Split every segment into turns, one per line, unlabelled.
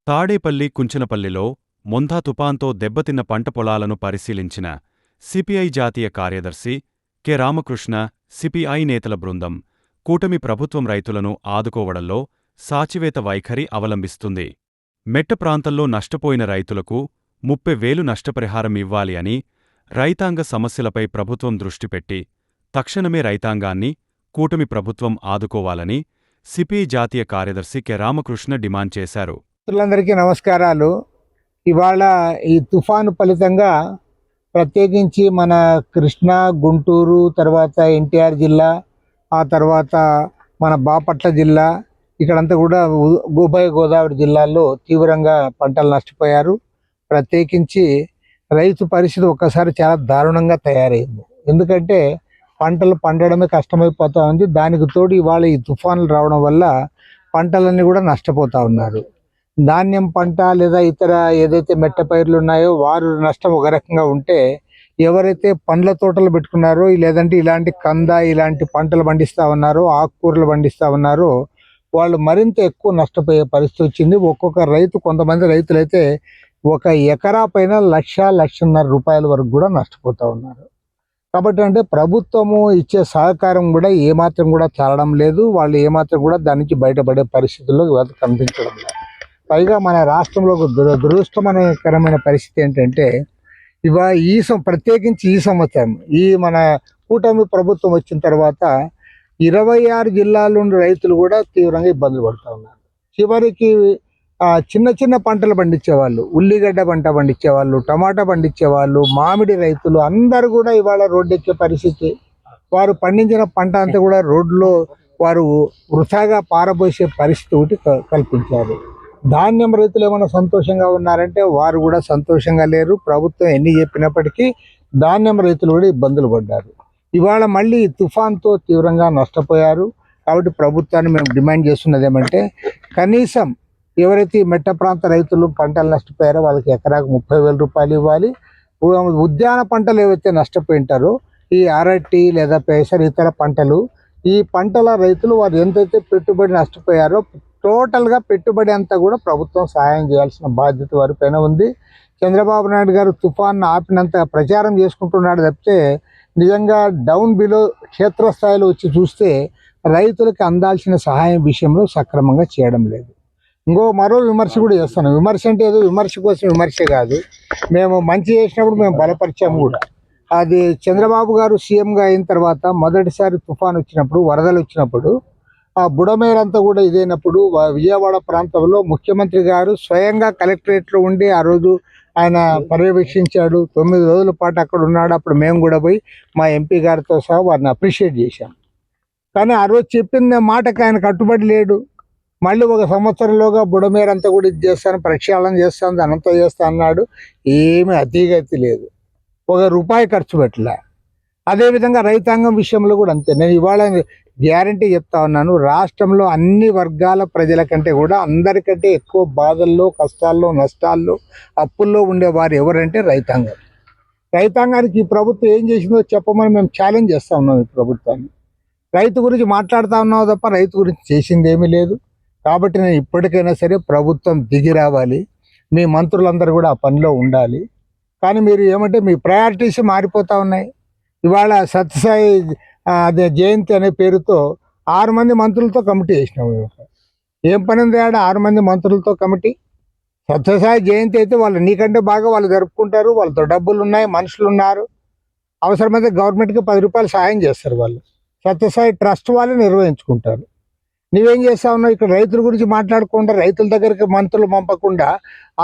తాడేపల్లి కుంచనపల్లిలో మొంథా తుపాన్తో దెబ్బతిన్న పంట పొలాలను పరిశీలించిన సిపిఐ జాతీయ కార్యదర్శి కె రామకృష్ణ, సిపిఐ నేతల బృందం, కూటమి ప్రభుత్వం రైతులను ఆదుకోవడంలో సాచివేత వైఖరి అవలంబిస్తుంది. మెట్ట ప్రాంతంలో నష్టపోయిన రైతులకు 30,000 నష్టపరిహారం ఇవ్వాలి అని, రైతాంగ సమస్యలపై ప్రభుత్వం దృష్టిపెట్టి తక్షణమే రైతాంగాన్ని కూటమి ప్రభుత్వం ఆదుకోవాలని సిపిఐ జాతీయ కార్యదర్శి కె రామకృష్ణ డిమాండ్ చేశారు.
మిత్రులందరికీ నమస్కారాలు. ఇవాళ ఈ తుఫాను ఫలితంగా ప్రత్యేకించి మన కృష్ణా, గుంటూరు, తర్వాత ఎన్టీఆర్ జిల్లా, ఆ తర్వాత మన బాపట్ల జిల్లా, ఇక్కడంతా కూడా ఉభయ గోదావరి జిల్లాల్లో తీవ్రంగా పంటలు నష్టపోయారు. ప్రత్యేకించి రైతు పరిస్థితి ఒక్కసారి చాలా దారుణంగా తయారైంది. ఎందుకంటే పంటలు పండడమే కష్టమైపోతూ ఉంది. దానికి తోడు ఇవాళ ఈ తుఫానులు రావడం వల్ల పంటలన్నీ కూడా నష్టపోతూ ఉన్నారు. ధాన్యం పంట లేదా ఇతర ఏదైతే మెట్ట పైర్లు ఉన్నాయో వారు నష్టం ఒక రకంగా ఉంటే, ఎవరైతే పండ్ల తోటలు పెట్టుకున్నారో లేదంటే ఇలాంటి కంద ఇలాంటి పంటలు పండిస్తూ ఉన్నారో, ఆకుకూరలు పండిస్తూ ఉన్నారో వాళ్ళు మరింత ఎక్కువ నష్టపోయే పరిస్థితి వచ్చింది. ఒక్కొక్క రైతు, కొంతమంది రైతులైతే ఒక ఎకరా పైన 1,00,000-1,50,000 రూపాయల వరకు కూడా నష్టపోతూ ఉన్నారు. కాబట్టి అంటే ప్రభుత్వము ఇచ్చే సహకారం కూడా ఏమాత్రం కూడా చాలడం లేదు. వాళ్ళు ఏమాత్రం కూడా దాని నుంచి బయటపడే పరిస్థితుల్లో కనిపించడం లేదు. పైగా మన రాష్ట్రంలో ఒక దురదృష్టకరమైన పరిస్థితి ఏంటంటే, ప్రత్యేకించి ఈ సంవత్సరం ఈ మన కూటమి ప్రభుత్వం వచ్చిన తర్వాత 26 జిల్లాల నుండి రైతులు కూడా తీవ్రంగా ఇబ్బందులు పడుతూ ఉన్నారు. చివరికి చిన్న చిన్న పంటలు పండించేవాళ్ళు, ఉల్లిగడ్డ పంట పండించేవాళ్ళు, టమాటా పండించేవాళ్ళు, మామిడి రైతులు అందరూ కూడా ఇవాళ రోడ్డెక్కే పరిస్థితి. వారు పండించిన పంట అంతా కూడా రోడ్లో వారు వృథాగా పారబోసే పరిస్థితి ఒకటి కల్పించారు. ధాన్యం రైతులు ఏమైనా సంతోషంగా ఉన్నారంటే వారు కూడా సంతోషంగా లేరు. ప్రభుత్వం ఎన్ని చెప్పినప్పటికీ ధాన్యం రైతులు కూడా ఇబ్బందులు పడ్డారు. ఇవాళ మళ్ళీ తుఫాన్తో తీవ్రంగా నష్టపోయారు. కాబట్టి ప్రభుత్వాన్ని మేము డిమాండ్ చేస్తున్నది ఏమంటే, కనీసం ఎవరైతే మెట్ట ప్రాంత రైతులు పంటలు నష్టపోయారో వాళ్ళకి ఎకరాకు 30,000 రూపాయలు ఇవ్వాలి. ఉద్యాన పంటలు ఏవైతే నష్టపోయింటారో, ఈ అరటి లేదా పెసర ఇతర పంటలు, ఈ పంటల రైతులు వారు ఎంతైతే పెట్టుబడి నష్టపోయారో టోటల్గా పెట్టుబడి అంతా కూడా ప్రభుత్వం సహాయం చేయాల్సిన బాధ్యత వారిపైన ఉంది. చంద్రబాబు నాయుడు గారు తుఫాన్ను ఆపినంత ప్రచారం చేసుకుంటున్నాడు తప్పితే నిజంగా డౌన్ బిలో క్షేత్రస్థాయిలో వచ్చి చూస్తే రైతులకు అందాల్సిన సహాయం విషయంలో సక్రమంగా చేయడం లేదు. మరో విమర్శ కూడా చేస్తాను. విమర్శ అంటే ఏదో విమర్శ కోసం విమర్శ కాదు. మేము మంచి చేసినప్పుడు మేము బలపరిచాము కూడా. అది చంద్రబాబు గారు సీఎంగా అయిన తర్వాత మొదటిసారి తుఫాన్ వచ్చినప్పుడు, వరదలు వచ్చినప్పుడు, ఆ బుడమేరంతా కూడా ఇదైనప్పుడు విజయవాడ ప్రాంతంలో ముఖ్యమంత్రి గారు స్వయంగా కలెక్టరేట్లో ఉండి ఆ రోజు ఆయన పర్యవేక్షించాడు. 9 రోజుల పాటు అక్కడ ఉన్నాడు. అప్పుడు మేము కూడా పోయి మా ఎంపీ గారితో సహా వారిని అప్రిషియేట్ చేశాం. కానీ ఆ రోజు చెప్పిన మాటకు ఆయన కట్టుబడి లేడు. మళ్ళీ ఒక సంవత్సరంలోగా బుడమేరంతా కూడా ఇది చేస్తాను, ప్రక్షాళన చేస్తాను, దానంతా చేస్తా అన్నాడు. ఏమీ అతిగతి లేదు. ₹1 ఖర్చు పెట్టలే. అదేవిధంగా రైతాంగం విషయంలో కూడా అంతే. నేను ఇవాళ గ్యారంటీ చెప్తా ఉన్నాను, రాష్ట్రంలో అన్ని వర్గాల ప్రజల కంటే కూడా అందరికంటే ఎక్కువ బాధల్లో, కష్టాల్లో, నష్టాల్లో, అప్పుల్లో ఉండేవారు ఎవరంటే రైతాంగం. రైతాంగానికి ఈ ప్రభుత్వం ఏం చేసిందో చెప్పమని మేము ఛాలెంజ్ చేస్తూ ఉన్నాం ఈ ప్రభుత్వాన్ని. రైతు గురించి మాట్లాడుతూ ఉన్నావు తప్ప రైతు గురించి చేసింది ఏమీ లేదు. కాబట్టి నేను ఇప్పటికైనా సరే ప్రభుత్వం దిగి రావాలి. మీ మంత్రులందరూ కూడా ఆ పనిలో ఉండాలి. కానీ మీరు ఏమంటే మీ ప్రయారిటీస్ మారిపోతూ ఉన్నాయి. ఇవాళ సత్యసాయి అదే జయంతి అనే పేరుతో 6 మంది మంత్రులతో కమిటీ వేసినాము. ఏం పని ఉంది ఆడ 6 మంది మంత్రులతో కమిటీ? సత్యసాయి జయంతి అయితే వాళ్ళు నీకంటే బాగా వాళ్ళు జరుపుకుంటారు. వాళ్ళతో డబ్బులు ఉన్నాయి, మనుషులు ఉన్నారు. అవసరమైతే గవర్నమెంట్కి 10 రూపాయలు సాయం చేస్తారు. వాళ్ళు సత్యసాయి ట్రస్ట్ వాళ్ళు నిర్వహించుకుంటారు. నువ్వేం చేస్తా ఉన్నావు? ఇక్కడ రైతుల గురించి మాట్లాడకుండా, రైతుల దగ్గరికి మంత్రులు పంపకుండా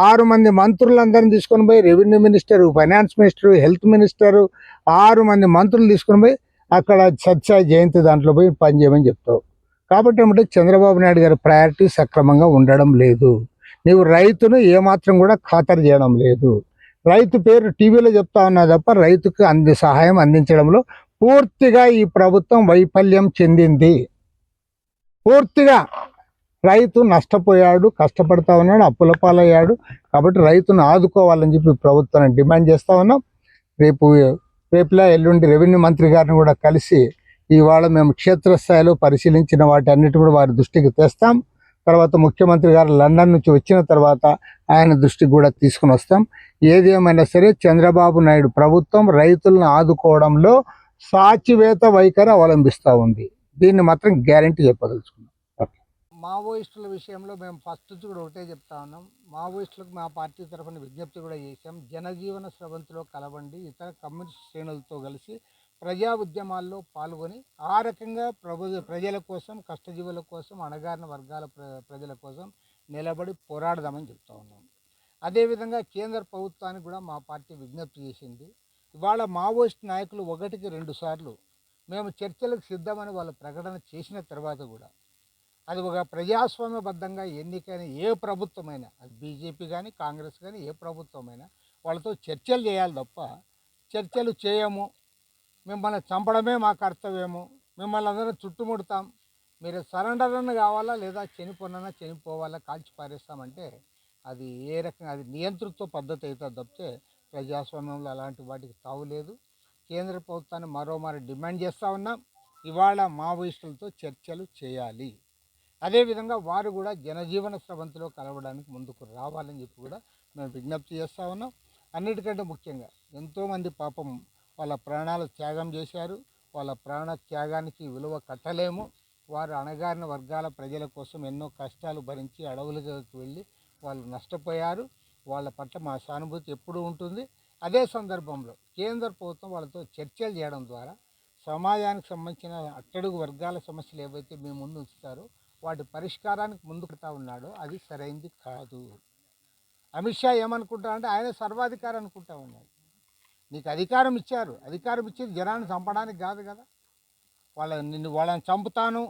6 మంది మంత్రులందరినీ తీసుకొని పోయి revenue minister, finance minister, health minister, 6 మంది మంత్రులు తీసుకొని పోయి అక్కడ సత్యసాయి జయంతి దాంట్లో పోయి పనిచేయమని చెప్తావు. కాబట్టి ఏమంటే చంద్రబాబు నాయుడు గారి ప్రయారిటీ సక్రమంగా ఉండడం లేదు. నీవు రైతును ఏమాత్రం కూడా ఖాతరు చేయడం లేదు. రైతు పేరు టీవీలో చెప్తా ఉన్నా తప్ప రైతుకు సహాయం అందించడంలో పూర్తిగా ఈ ప్రభుత్వం వైఫల్యం చెందింది. పూర్తిగా రైతు నష్టపోయాడు, కష్టపడతా ఉన్నాడు, అప్పుల పాలయ్యాడు. కాబట్టి రైతును ఆదుకోవాలని చెప్పి ప్రభుత్వాన్ని డిమాండ్ చేస్తూ ఉన్నాం. రేపులా ఎల్లుండి రెవెన్యూ మంత్రి గారిని కూడా కలిసి ఇవాళ మేము క్షేత్రస్థాయిలో పరిశీలించిన వాటి అన్నిటి కూడా వారి దృష్టికి తెస్తాం. తర్వాత ముఖ్యమంత్రి గారు లండన్ నుంచి వచ్చిన తర్వాత ఆయన దృష్టికి కూడా తీసుకుని వస్తాం. ఏది ఏమైనా సరే చంద్రబాబు నాయుడు ప్రభుత్వం రైతులను ఆదుకోవడంలో సాచివేత వైఖరి అవలంబిస్తూ ఉంది. దీన్ని మాత్రం గ్యారంటీ చెప్పదలుచుకున్నాం. మావోయిస్టుల విషయంలో మేము ఫస్ట్ నుంచి కూడా ఒకటే చెప్తా ఉన్నాం. మావోయిస్టులకు మా పార్టీ తరఫున విజ్ఞప్తి కూడా చేశాం. జనజీవన స్రవంతిలో కలవండి, ఇతర కమ్యూనిస్ట్ శ్రేణులతో కలిసి ప్రజా ఉద్యమాల్లో పాల్గొని ఆ రకంగా ప్రజల కోసం, కష్టజీవుల కోసం, అణగారిన వర్గాల ప్రజల కోసం నిలబడి పోరాడదామని చెప్తా ఉన్నాం. అదేవిధంగా కేంద్ర ప్రభుత్వానికి కూడా మా పార్టీ విజ్ఞప్తి చేసింది. ఇవాళ మావోయిస్ట్ నాయకులు 1-2 సార్లు మేము చర్చలకు సిద్ధమని వాళ్ళు ప్రకటన చేసిన తర్వాత కూడా అది ఒక ప్రజాస్వామ్యబద్ధంగా ఎన్నికైన ఏ ప్రభుత్వమైనా, అది బీజేపీ కానీ కాంగ్రెస్ కానీ ఏ ప్రభుత్వమైనా వాళ్ళతో చర్చలు చేయాలి తప్ప చర్చలు చేయము, మిమ్మల్ని చంపడమే మా కర్తవ్యము, మిమ్మల్ని అందరం చుట్టుముడతాం, మీరు సరెండర్ అన్న కావాలా లేదా చనిపోనన్నా చనిపోవాలా కాల్చి పారేస్తామంటే అది ఏ రకంగా అది నియంతృత్వ పద్ధతి అవుతుంది తప్పితే ప్రజాస్వామ్యంలో అలాంటి వాటికి తావులేదు. కేంద్ర ప్రభుత్వాన్ని మరోమారు డిమాండ్ చేస్తూ ఉన్నాం. ఇవాళ మావోయిస్టులతో చర్చలు చేయాలి. అదేవిధంగా వారు కూడా జనజీవన స్రవంతిలో కలవడానికి ముందుకు రావాలని చెప్పి కూడా మేము విజ్ఞప్తి చేస్తూ ఉన్నాం. అన్నిటికంటే ముఖ్యంగా ఎంతోమంది పాపం వాళ్ళ ప్రాణాలు త్యాగం చేశారు. వాళ్ళ ప్రాణ త్యాగానికి విలువ కట్టలేము. వారు అణగారిన వర్గాల ప్రజల కోసం ఎన్నో కష్టాలు భరించి అడవులకు వెళ్ళి వాళ్ళు నష్టపోయారు. వాళ్ళ పట్ల మా సానుభూతి ఎప్పుడూ ఉంటుంది. అదే సందర్భంలో కేంద్ర ప్రభుత్వం వాళ్ళతో చర్చలు చేయడం ద్వారా సమాజానికి సంబంధించిన అట్టడుగు వర్గాల సమస్యలు ఏవైతే మేము ముందు ఉంచుతారో వాటి పరిష్కారానికి ముందుకు ఉన్నాడో అది సరైంది కాదు. అమిత్ షా ఏమనుకుంటా అంటే ఆయన సర్వాధికారి అనుకుంటా ఉన్నాడు. నీకు అధికారం ఇచ్చారు, అధికారం ఇచ్చేది జనాన్ని చంపడానికి కాదు కదా. వాళ్ళని చంపుతాను,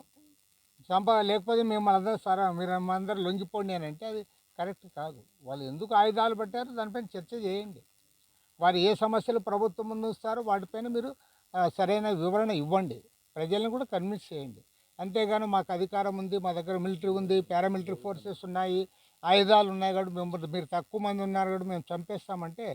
లేకపోతే మిమ్మల్ని అందరూ మీరు అందరూ లొంగిపోండి అని అంటే అది కరెక్ట్ కాదు. వాళ్ళు ఎందుకు ఆయుధాలు పెట్టారో దానిపైన చర్చ చేయండి. వారు ఏ సమస్యలు ప్రభుత్వం ముందు ఉంచుతారో వాటిపైన మీరు సరైన వివరణ ఇవ్వండి, ప్రజలను కూడా కన్విన్స్ చేయండి. అంతేగాని మాకు అధికారం ఉంది, మా దగ్గర మిలిటరీ ఉంది, పారామిలిటరీ ఫోర్సెస్ ఉన్నాయి, ఆయుధాలు ఉన్నాయి కాబట్టి మీరు తక్కువ మంది ఉన్నారు కాబట్టి మేము చంపేస్తామంటే